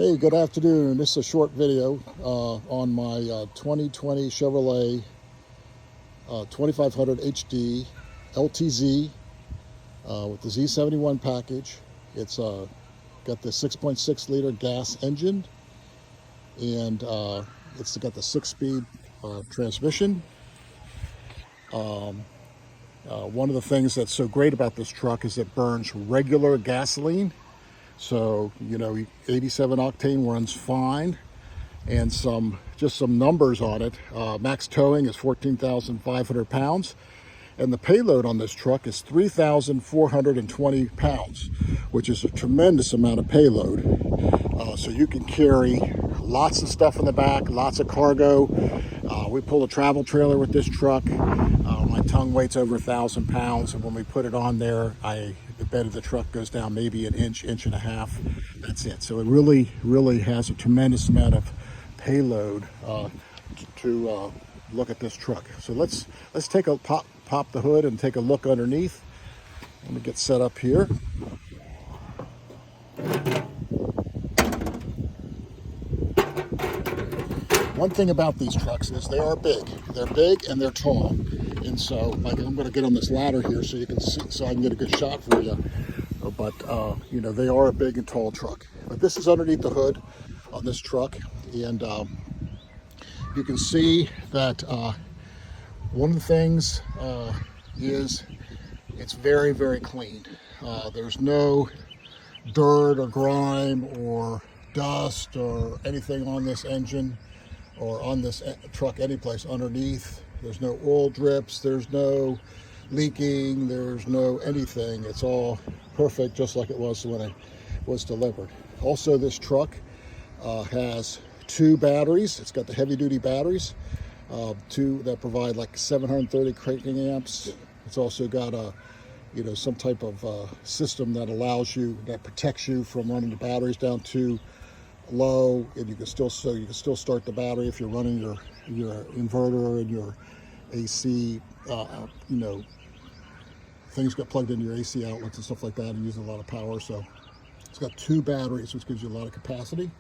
Hey, good afternoon. This is a short video on my 2020 Chevrolet 2500 HD LTZ with the Z71 package. It's got the 6.6 liter gas engine, and it's got the 6-speed transmission. One of the things that's so great about this truck is it burns regular gasoline. So, 87 octane runs fine, and just some numbers on it. Max towing is 14,500 pounds, and the payload on this truck is 3,420 pounds, which is a tremendous amount of payload. So you can carry lots of stuff in the back, lots of cargo. We pull a travel trailer with this truck. My tongue weight's over 1,000 pounds, and when we put it on there, the bed of the truck goes down maybe an inch and a half. That's it. So it really has a tremendous amount of payload to look at this truck. So let's take a pop the hood and take a look underneath. Let me get set up here. One thing about these trucks is they are big. They're big and they're tall. And so, I'm going to get on this ladder here so you can see, so I can get a good shot for you. But they are a big and tall truck. But this is underneath the hood on this truck, and you can see that one of the things is it's very, very clean. There's no dirt or grime or dust or anything on this engine or on this truck anyplace underneath. There's no oil drips, there's no leaking, there's no anything. It's all perfect, just like it was when it was delivered. Also, this truck has 2 batteries. It's got the heavy duty batteries, 2 that provide like 730 cranking amps. It's also got some type of system that that protects you from running the batteries down too low, and you can still start the battery if you're running your inverter and your AC, things get plugged into your AC outlets and stuff like that and use a lot of power. So it's got 2 batteries, which gives you a lot of capacity.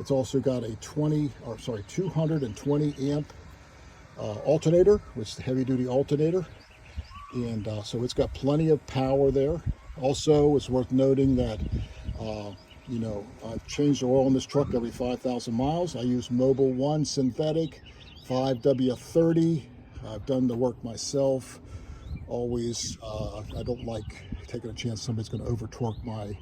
It's also got a 220 amp alternator, which is the heavy duty alternator. And so it's got plenty of power there. Also, it's worth noting that I've changed the oil in this truck every 5,000 miles. I use Mobil 1 synthetic 5W30. I've done the work myself. Always, I don't like taking a chance somebody's going to over torque my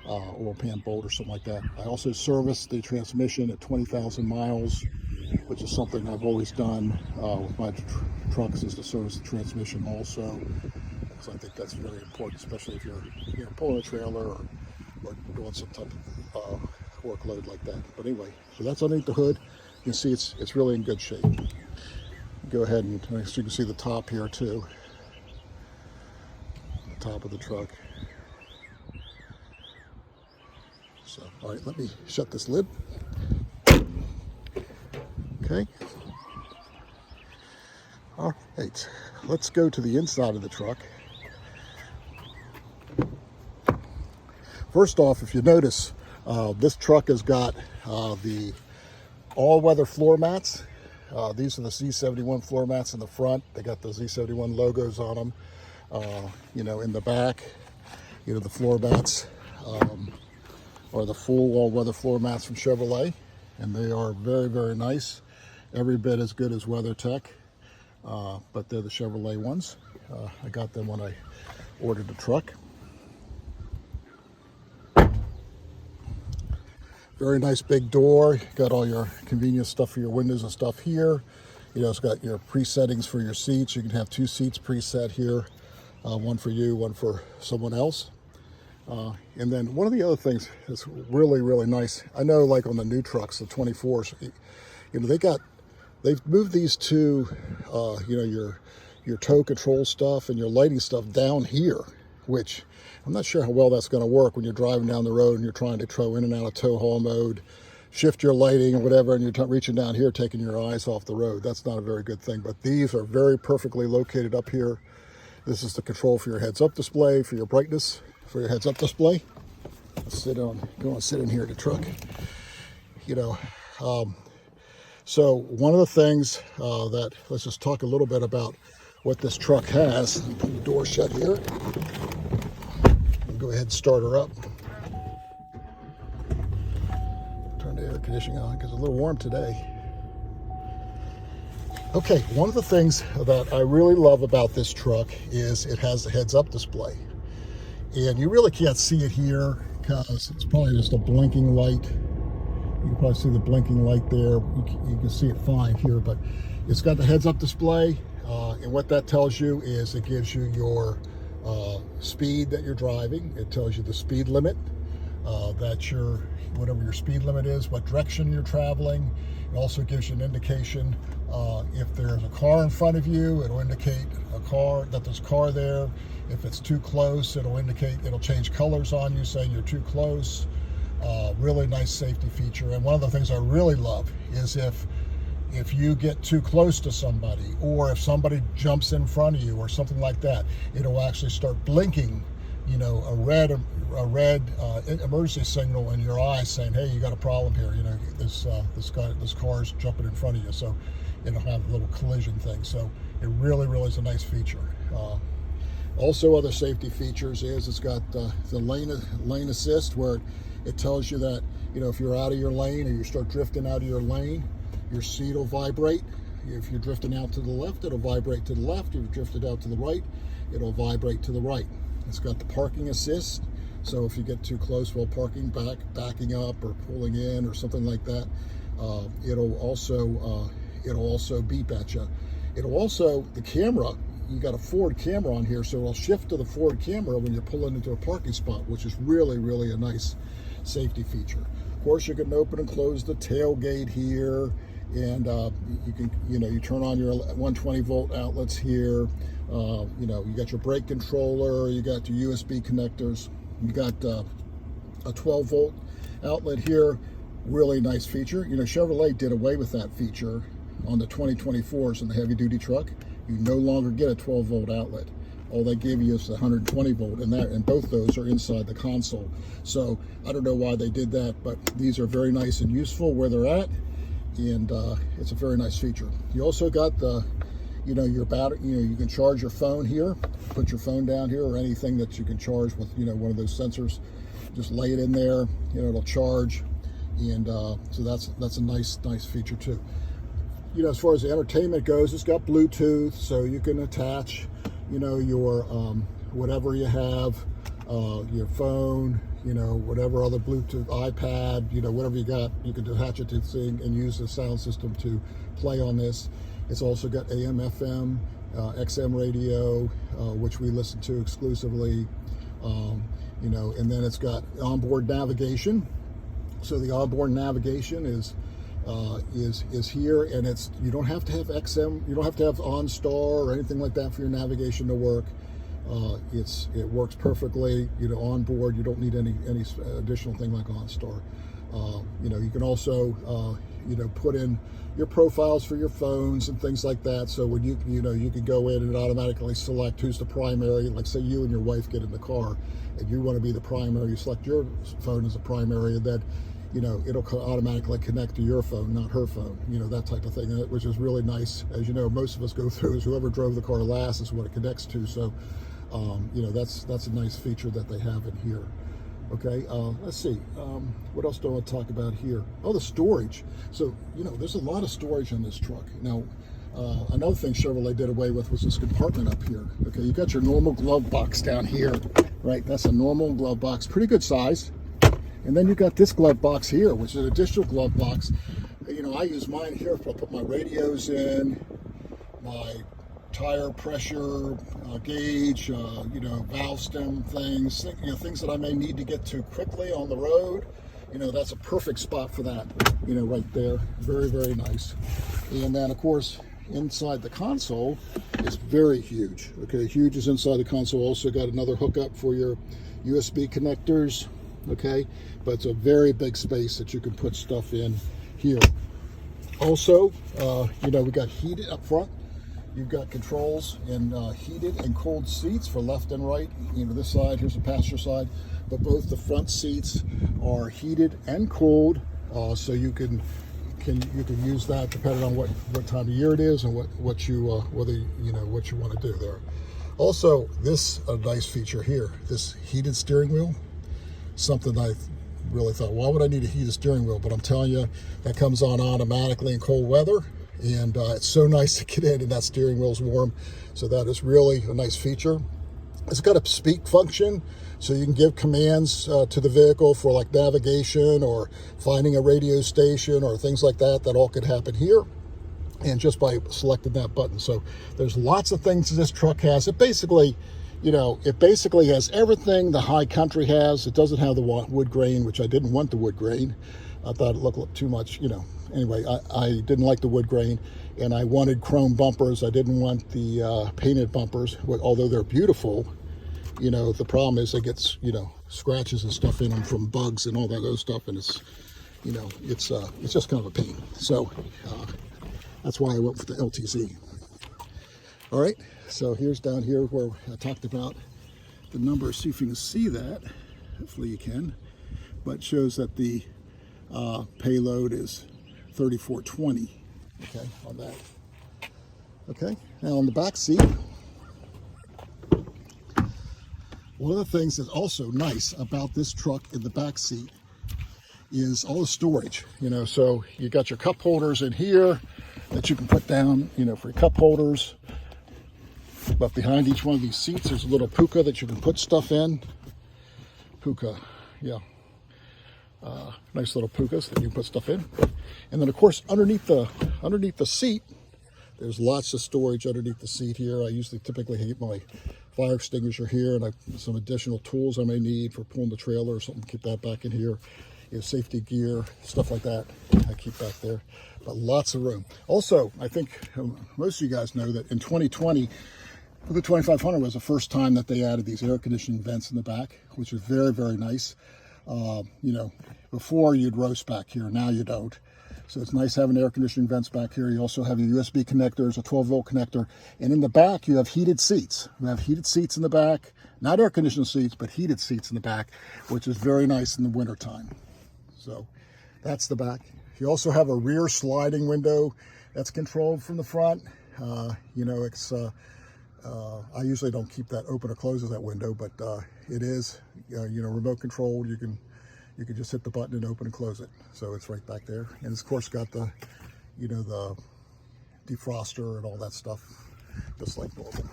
oil pan bolt or something like that. I also service the transmission at 20,000 miles, which is something I've always done with my trucks, is to service the transmission also, because I think that's very important, especially if you're pulling a trailer or doing some type of workload like that. But anyway, so that's underneath the hood. You can see it's really in good shape. Go ahead and you can see the top here too. The top of the truck. So, all right, let me shut this lid. Okay. All right, let's go to the inside of the truck. First off, if you notice, this truck has got the all-weather floor mats. These are the Z71 floor mats in the front. They got the Z71 logos on them. In the back, the floor mats are the full all-weather floor mats from Chevrolet, and they are very, very nice. Every bit as good as WeatherTech, but they're the Chevrolet ones. I got them when I ordered the truck. Very nice big door. Got all your convenience stuff for your windows and stuff here. It's got your pre-settings for your seats. You can have 2 seats preset here, one for you, one for someone else. And then one of the other things that's really, really nice, I know, like on the new trucks, the 24s, they've moved these to, your tow control stuff and your lighting stuff down here, which I'm not sure how well that's going to work when you're driving down the road and you're trying to tow in and out of tow haul mode, shift your lighting or whatever, and you're reaching down here, taking your eyes off the road. That's not a very good thing, but these are very perfectly located up here. This is the control for your heads-up display, for your brightness, for your heads-up display. go and sit in here in the truck. So one of the things let's just talk a little bit about what this truck has. Put the door shut here. We'll go ahead and start her up. Turn the air conditioning on because it's a little warm today. Okay, one of the things that I really love about this truck is it has a heads-up display. And you really can't see it here because it's probably just a blinking light. You can probably see the blinking light there. You can see it fine here, but it's got the heads-up display. And what that tells you is it gives you your speed that you're driving. It tells you the speed limit, whatever your speed limit is, what direction you're traveling. It also gives you an indication if there's a car in front of you, it'll indicate that there's a car there. If it's too close, it'll change colors on you saying you're too close. Really nice safety feature. And one of the things I really love is if you get too close to somebody, or if somebody jumps in front of you or something like that, it'll actually start blinking, a red emergency signal in your eyes saying, hey, you got a problem here. This car's jumping in front of you. So it'll have a little collision thing. So it really is a nice feature. Also, other safety features is it's got the lane assist, where it tells you that, if you're out of your lane or you start drifting out of your lane, your seat will vibrate. If you're drifting out to the left, it'll vibrate to the left. If you've drifted out to the right, it'll vibrate to the right. It's got the parking assist. So if you get too close while parking, backing up or pulling in or something like that, it'll also beep at you. The camera, you got a forward camera on here, so it'll shift to the forward camera when you're pulling into a parking spot, which is really a nice safety feature. Of course, you can open and close the tailgate here, and you can, you turn on your 120 volt outlets here. You got your brake controller, you got your USB connectors, you got a 12 volt outlet here. Really nice feature. Chevrolet did away with that feature on the 2024s in the heavy duty truck. You no longer get a 12 volt outlet. All they give you is the 120 volt, and both those are inside the console. So I don't know why they did that, but these are very nice and useful where they're at, and it's a very nice feature. You also got your battery. You can charge your phone here. Put your phone down here, or anything that you can charge with one of those sensors. Just lay it in there. It'll charge, and so that's a nice feature too. As far as the entertainment goes, it's got Bluetooth, so you can attach, your whatever you have, your phone, whatever other Bluetooth, iPad, whatever you got, you can attach it to the thing and use the sound system to play on this. It's also got AM, FM, XM radio, which we listen to exclusively, and then it's got onboard navigation. So the onboard navigation is here, and you don't have to have XM, you don't have to have OnStar or anything like that for your navigation to work. It works perfectly, on board. You don't need any additional thing like OnStar. You can also put in your profiles for your phones and things like that. So when you can go in and automatically select who's the primary. Like, say you and your wife get in the car and you want to be the primary, you select your phone as a primary, and then it'll automatically connect to your phone, not her phone, that type of thing, which is really nice. As you know, most of us go through is whoever drove the car last is what it connects to. So, that's a nice feature that they have in here. Okay, let's see. What else do I want to talk about here? Oh, the storage. So, there's a lot of storage in this truck. Now, another thing Chevrolet did away with was this compartment up here. Okay, you got your normal glove box down here, right? That's a normal glove box, pretty good size. And then you got this glove box here, which is an additional glove box. I use mine here to put my radios in, my tire pressure gauge, valve stem things, things that I may need to get to quickly on the road. That's a perfect spot for that, right there. Very nice. And then, of course, inside the console is very huge. Okay, huge is inside the console. Also got another hookup for your USB connectors. Okay, but it's a very big space that you can put stuff in here. Also, we got heated up front. You've got controls and heated and cold seats for left and right. This side, here's the passenger side. but both the front seats are heated and cooled, so you can use that depending on what time of year it is and what you whether you know what you want to do there. Also, this a nice feature here, this heated steering wheel, something I really thought, why would I need a heated steering wheel? But I'm telling you, that comes on automatically in cold weather, and it's so nice to get in and that steering wheel's warm. So that is really a nice feature. It's got a speak function, so you can give commands to the vehicle for like navigation or finding a radio station or things like that. That all could happen here, and just by selecting that button. So there's lots of things this truck has. It basically, you know, it basically has everything the High Country has. It doesn't have the wood grain, which I didn't want the wood grain. I thought it looked too much, you know. Anyway, I didn't like the wood grain, and I wanted chrome bumpers. I didn't want the painted bumpers, although they're beautiful. You know, the problem is it gets, you know, scratches and stuff in them from bugs and all that other stuff, and it's, you know, it's just kind of a pain. So that's why I went with the LTZ. All right, so here's down here where I talked about the numbers. See if you can see that. Hopefully you can. But it shows that the payload is 3420. Okay, on that. Okay, now on the back seat, one of the things that's also nice about this truck in the back seat is all the storage. You know, so you got your cup holders in here that you can put down, you know, for your cup holders. But behind each one of these seats, there's a little puka that you can put stuff in. Puka, yeah. Nice little pukas that you can put stuff in. And then, of course, underneath the seat, there's lots of storage underneath the seat here. I typically keep my fire extinguisher here, and some additional tools I may need for pulling the trailer or something. Keep that back in here. You know, safety gear, stuff like that, I keep back there. But lots of room. Also, I think most of you guys know that in 2020, the 2500 was the first time that they added these air conditioning vents in the back, which is very, very nice. You know, before you'd roast back here, now you don't. So it's nice having air conditioning vents back here. You also have your USB connectors, a 12-volt connector, and in the back you have heated seats. You have heated seats in the back, not air conditioned seats, but heated seats in the back, which is very nice in the wintertime. So that's the back. You also have a rear sliding window that's controlled from the front. You know, it's I usually don't keep that open or closes that window, but it is, you know, remote controlled. You can just hit the button and open and close it. So it's right back there. And it's, of course, got the, you know, the defroster and all that stuff, just like normal.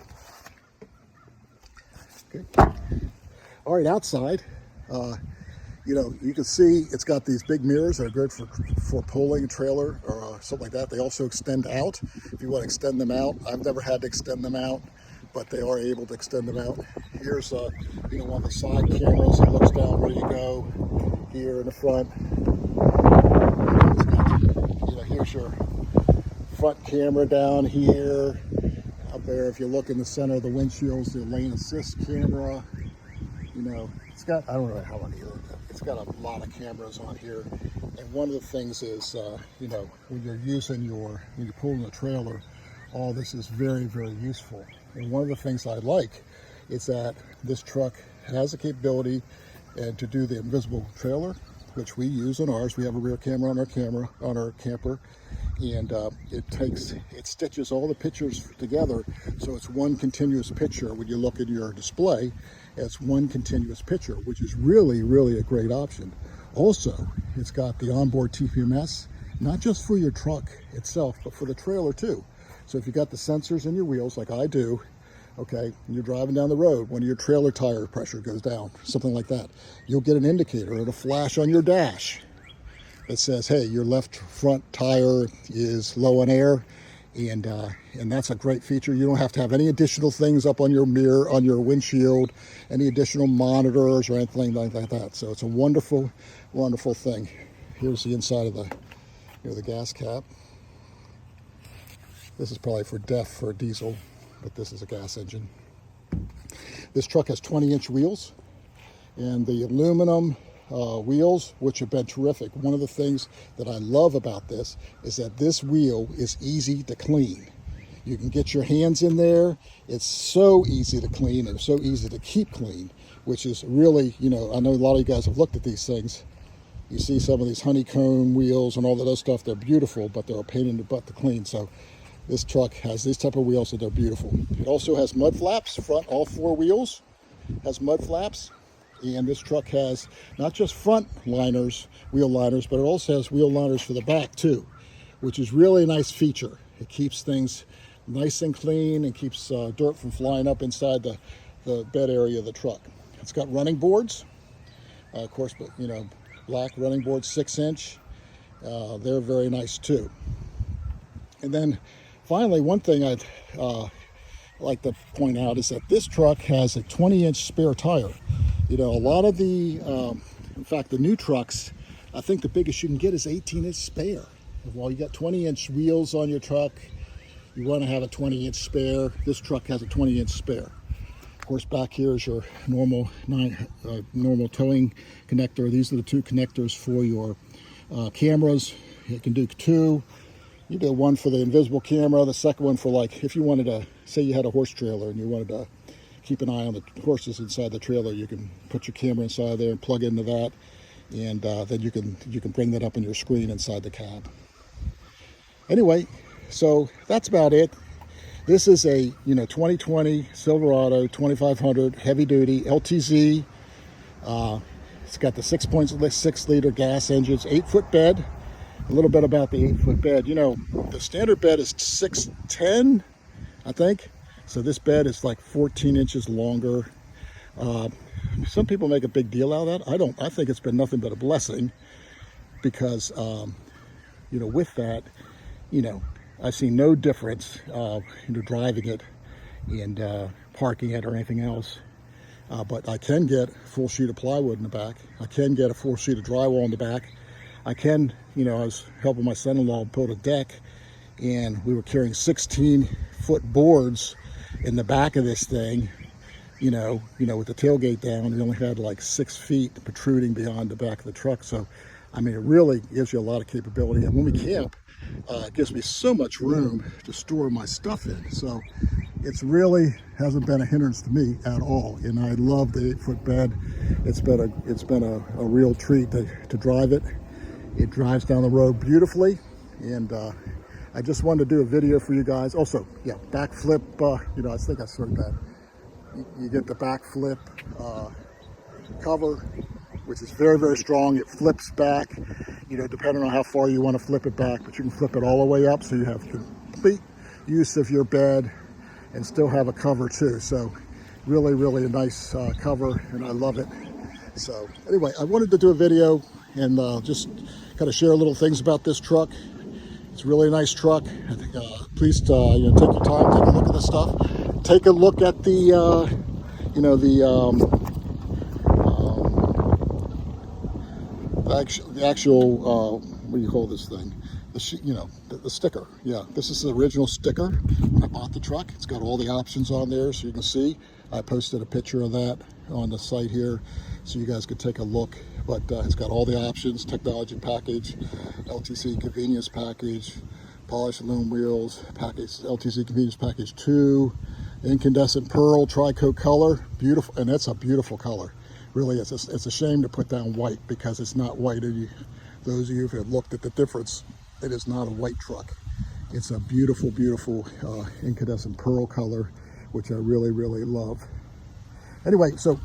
Okay. All right, outside, you know, you can see it's got these big mirrors that are good for pulling a trailer or something like that. They also extend out if you want to extend them out. I've never had to extend them out, but they are able to extend them out. Here's you know, one of the side cameras. It looks down where you go. Here in the front, you know, here's your front camera down here. Up there, if you look in the center of the windshields, the lane assist camera. You know, it's got, I don't know how many, it's got a lot of cameras on here. And one of the things is, you know, when you're pulling a trailer, all this is very, very useful. And one of the things I like is that this truck has a capability to do the invisible trailer, which we use on ours. We have a rear camera on our camper, and it stitches all the pictures together, so it's one continuous picture. When you look at your display, it's one continuous picture, which is really, really a great option. Also, it's got the onboard TPMS, not just for your truck itself, but for the trailer too. So if you got the sensors in your wheels, like I do, okay, and you're driving down the road, when your trailer tire pressure goes down, something like that, you'll get an indicator. It'll flash on your dash that says, hey, your left front tire is low on air, and that's a great feature. You don't have to have any additional things up on your mirror, on your windshield, any additional monitors or anything like that. So it's a wonderful, wonderful thing. Here's the inside of the gas cap. This is probably for diesel, but this is a gas engine. This truck has 20-inch wheels, and the aluminum wheels, which have been terrific. One of the things that I love about this is that this wheel is easy to clean. You can get your hands in there. It's so easy to clean and so easy to keep clean. which is really, you know, I know a lot of you guys have looked at these things. You see some of these honeycomb wheels and all that other stuff. They're beautiful, but they're a pain in the butt to clean. So this truck has these type of wheels that they're beautiful. It also has mud flaps, front, all four wheels has mud flaps. And this truck has not just front liners, wheel liners, but it also has wheel liners for the back too, which is really a nice feature. It keeps things nice and clean and keeps dirt from flying up inside the bed area of the truck. It's got running boards, of course, but you know, black running boards, 6-inch. They're very nice too. And then finally, one thing I'd like to point out is that this truck has a 20-inch spare tire. You know, a lot of the, in fact, the new trucks, I think the biggest you can get is 18-inch spare. While you got 20-inch wheels on your truck, you want to have a 20-inch spare. This truck has a 20-inch spare. Of course, back here is your normal normal towing connector. These are the two connectors for your cameras. You can do two. You do one for the invisible camera, the second one for, like, if you wanted to, say you had a horse trailer and you wanted to keep an eye on the horses inside the trailer, you can put your camera inside there and plug into that, and then you can bring that up on your screen inside the cab. Anyway, so that's about it. This is a 2020 Silverado 2500 heavy duty LTZ. It's got the 6.6 liter gas engines, 8-foot bed. A little bit about the 8-foot bed. You know, the standard bed is 6'10", I think. So this bed is like 14 inches longer. Some people make a big deal out of that. I don't. I think it's been nothing but a blessing, because with that, I see no difference, driving it and parking it or anything else. But I can get a full sheet of plywood in the back. I can get a full sheet of drywall in the back. I can, I was helping my son-in-law build a deck, and we were carrying 16-foot boards in the back of this thing, with the tailgate down. We only had like 6 feet protruding beyond the back of the truck. So, I mean, it really gives you a lot of capability. And when we camp, it gives me so much room to store my stuff in. So it's really hasn't been a hindrance to me at all. And I love the 8-foot bed. It's been a real treat to drive it. It drives down the road beautifully. And I just wanted to do a video for you guys. Also, yeah, back flip, I think I showed that. You get the back flip cover, which is very, very strong. It flips back, depending on how far you want to flip it back, but you can flip it all the way up, so you have complete use of your bed and still have a cover too. So really, really a nice cover, and I love it. So anyway, I wanted to do a video and just kind of share little things about this truck. It's really a nice truck. I think, please, take your time, take a look at this stuff. Take a look at the actual, what do you call this thing? The sticker. Yeah, this is the original sticker when I bought the truck. It's got all the options on there, so you can see. I posted a picture of that on the site here, so you guys could take a look. But it's got all the options: technology package, LTZ convenience package, polished aluminum wheels package, LTZ convenience package 2, incandescent pearl tri-coat color, beautiful, and that's a beautiful color. Really, it's a shame to put down white, because it's not white. And those of you who have looked at the difference, it is not a white truck. It's a beautiful, beautiful incandescent pearl color, which I really, really love. Anyway, so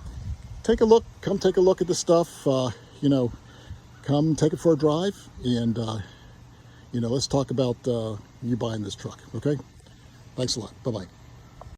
take a look. Come take a look at this stuff. Come take it for a drive, and let's talk about you buying this truck. Okay. Thanks a lot. Bye-bye.